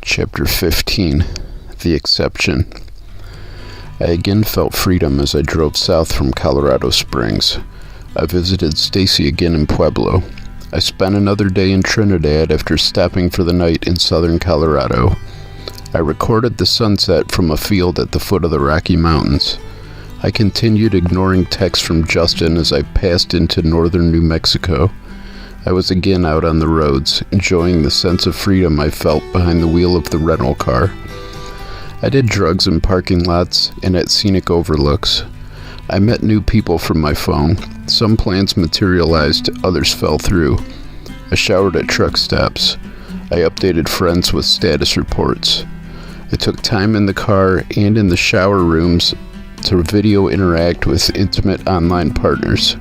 Chapter 15. The Exception. I again felt freedom as I drove south from Colorado Springs. I visited Stacy again in Pueblo. I spent another day in Trinidad after stopping for the night in southern Colorado. I recorded the sunset from a field at the foot of the Rocky Mountains. I continued ignoring texts from Justin as I passed into northern New Mexico. I was again out on the roads, enjoying the sense of freedom I felt behind the wheel of the rental car. I did drugs in parking lots and at scenic overlooks. I met new people from my phone. Some plans materialized, others fell through. I showered at truck stops. I updated friends with status reports. I took time in the car and in the shower rooms to video interact with intimate online partners.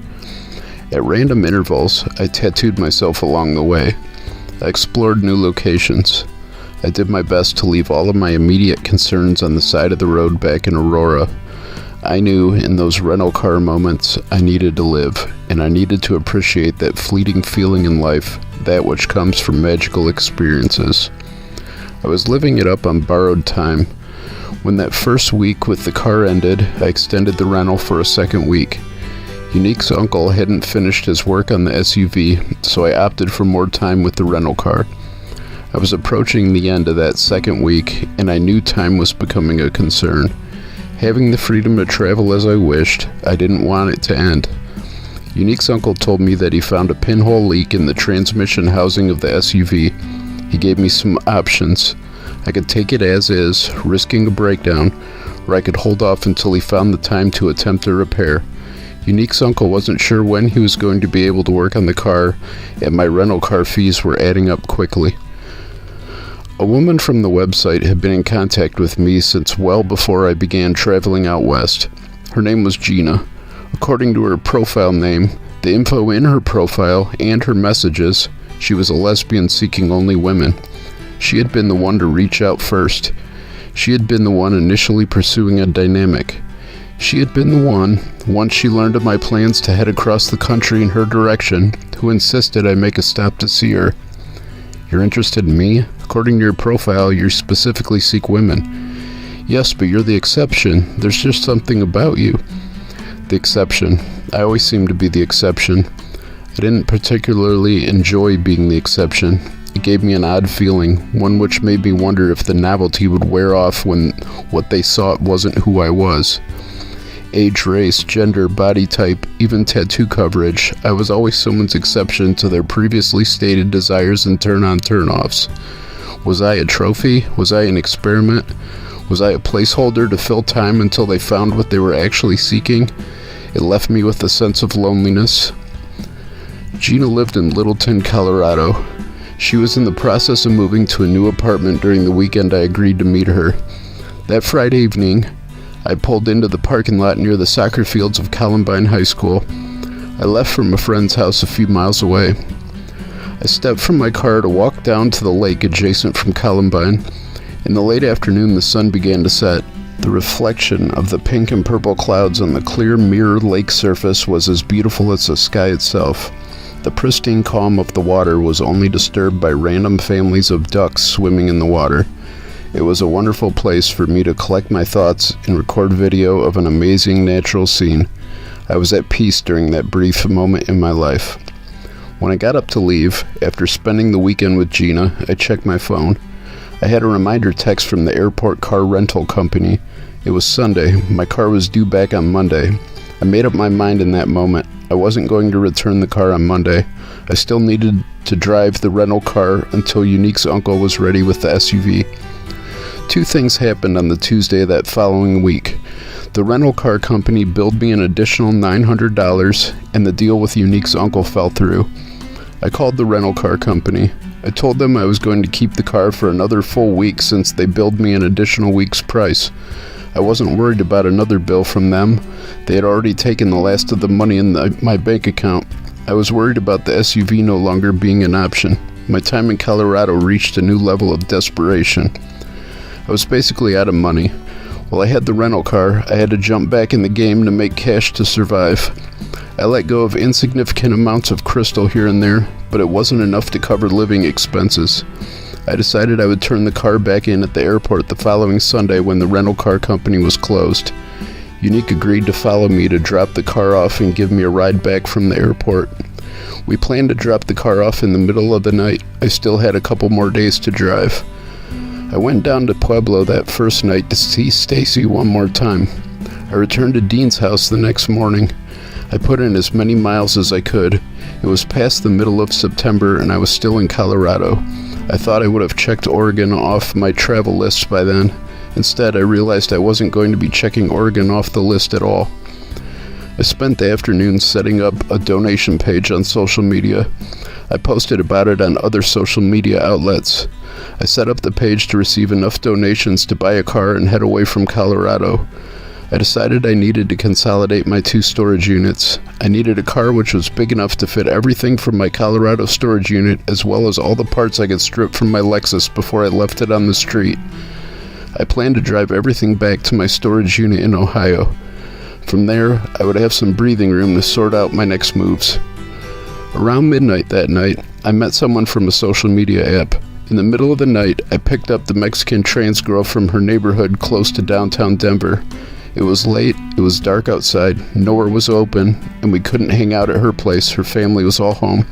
At random intervals, I tattooed myself along the way. I explored new locations. I did my best to leave all of my immediate concerns on the side of the road back in Aurora. I knew in those rental car moments I needed to live, and I needed to appreciate that fleeting feeling in life, that which comes from magical experiences. I was living it up on borrowed time. When that first week with the car ended, I extended the rental for a second week. Unique's uncle hadn't finished his work on the SUV, so I opted for more time with the rental car. I was approaching the end of that second week, and I knew time was becoming a concern. Having the freedom to travel as I wished, I didn't want it to end. Unique's uncle told me that he found a pinhole leak in the transmission housing of the SUV. He gave me some options. I could take it as is, risking a breakdown, or I could hold off until he found the time to attempt a repair. Unique's uncle wasn't sure when he was going to be able to work on the car, and my rental car fees were adding up quickly. A woman from the website had been in contact with me since well before I began traveling out west. Her name was Gina. According to her profile name, the info in her profile, and her messages, she was a lesbian seeking only women. She had been the one to reach out first. She had been the one initially pursuing a dynamic. She had been the one, once she learned of my plans to head across the country in her direction, who insisted I make a stop to see her. You're interested in me? According to your profile, you specifically seek women. Yes, but you're the exception. There's just something about you. The exception. I always seem to be the exception. I didn't particularly enjoy being the exception. It gave me an odd feeling, one which made me wonder if the novelty would wear off when what they saw wasn't who I was. Age, race, gender, body type, even tattoo coverage, I was always someone's exception to their previously stated desires and turn-on turn-offs. Was I a trophy? Was I an experiment? Was I a placeholder to fill time until they found what they were actually seeking? It left me with a sense of loneliness. Gina lived in Littleton, Colorado. She was in the process of moving to a new apartment during the weekend I agreed to meet her. That Friday evening, I pulled into the parking lot near the soccer fields of Columbine High School. I left from a friend's house a few miles away. I stepped from my car to walk down to the lake adjacent from Columbine. In the late afternoon, the sun began to set. The reflection of the pink and purple clouds on the clear mirror lake surface was as beautiful as the sky itself. The pristine calm of the water was only disturbed by random families of ducks swimming in the water. It was a wonderful place for me to collect my thoughts and record video of an amazing natural scene. I was at peace during that brief moment in my life. When I got up to leave, after spending the weekend with Gina, I checked my phone. I had a reminder text from the airport car rental company. It was Sunday. My car was due back on Monday. I made up my mind in that moment. I wasn't going to return the car on Monday. I still needed to drive the rental car until Unique's uncle was ready with the SUV. Two things happened on the Tuesday of that following week. The rental car company billed me an additional $900, and the deal with Unique's uncle fell through. I called the rental car company. I told them I was going to keep the car for another full week since they billed me an additional week's price. I wasn't worried about another bill from them. They had already taken the last of the money in my bank account. I was worried about the SUV no longer being an option. My time in Colorado reached a new level of desperation. I was basically out of money. While I had the rental car, I had to jump back in the game to make cash to survive. I let go of insignificant amounts of crystal here and there, but it wasn't enough to cover living expenses. I decided I would turn the car back in at the airport the following Sunday when the rental car company was closed. Unique agreed to follow me to drop the car off and give me a ride back from the airport. We planned to drop the car off in the middle of the night. I still had a couple more days to drive. I went down to Pueblo that first night to see Stacy one more time. I returned to Dean's house the next morning. I put in as many miles as I could. It was past the middle of September and I was still in Colorado. I thought I would have checked Oregon off my travel list by then. Instead, I realized I wasn't going to be checking Oregon off the list at all. I spent the afternoon setting up a donation page on social media. I posted about it on other social media outlets. I set up the page to receive enough donations to buy a car and head away from Colorado. I decided I needed to consolidate my 2 storage units. I needed a car which was big enough to fit everything from my Colorado storage unit as well as all the parts I could strip from my Lexus before I left it on the street. I planned to drive everything back to my storage unit in Ohio. From there, I would have some breathing room to sort out my next moves. Around midnight that night, I met someone from a social media app. In the middle of the night, I picked up the Mexican trans girl from her neighborhood close to downtown Denver. It was late, it was dark outside, nowhere was open, and we couldn't hang out at her place. Her family was all home.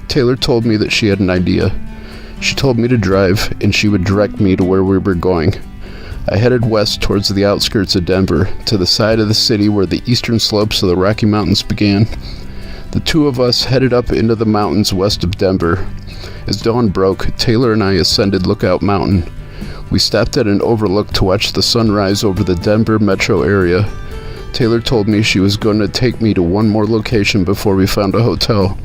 Taylor told me that she had an idea. She told me to drive, and she would direct me to where we were going. I headed west towards the outskirts of Denver, to the side of the city where the eastern slopes of the Rocky Mountains began. The 2 of us headed up into the mountains west of Denver. As dawn broke, Taylor and I ascended Lookout Mountain. We stopped at an overlook to watch the sunrise over the Denver metro area. Taylor told me she was going to take me to one more location before we found a hotel.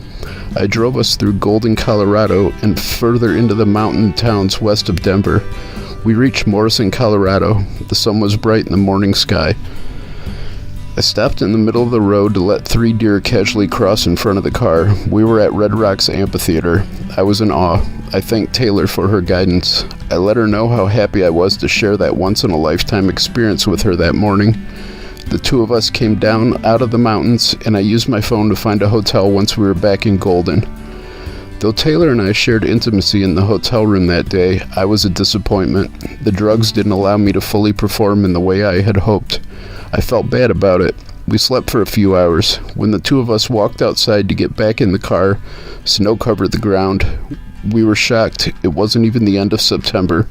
I drove us through Golden, Colorado, and further into the mountain towns west of Denver. We reached Morrison, Colorado. The sun was bright in the morning sky. I stopped in the middle of the road to let 3 deer casually cross in front of the car. We were at Red Rocks Amphitheater. I was in awe. I thanked Taylor for her guidance. I let her know how happy I was to share that once-in-a-lifetime experience with her that morning. The 2 of us came down out of the mountains, and I used my phone to find a hotel once we were back in Golden. Though Taylor and I shared intimacy in the hotel room that day, I was a disappointment. The drugs didn't allow me to fully perform in the way I had hoped. I felt bad about it. We slept for a few hours. When the 2 of us walked outside to get back in the car, snow covered the ground. We were shocked. It wasn't even the end of September.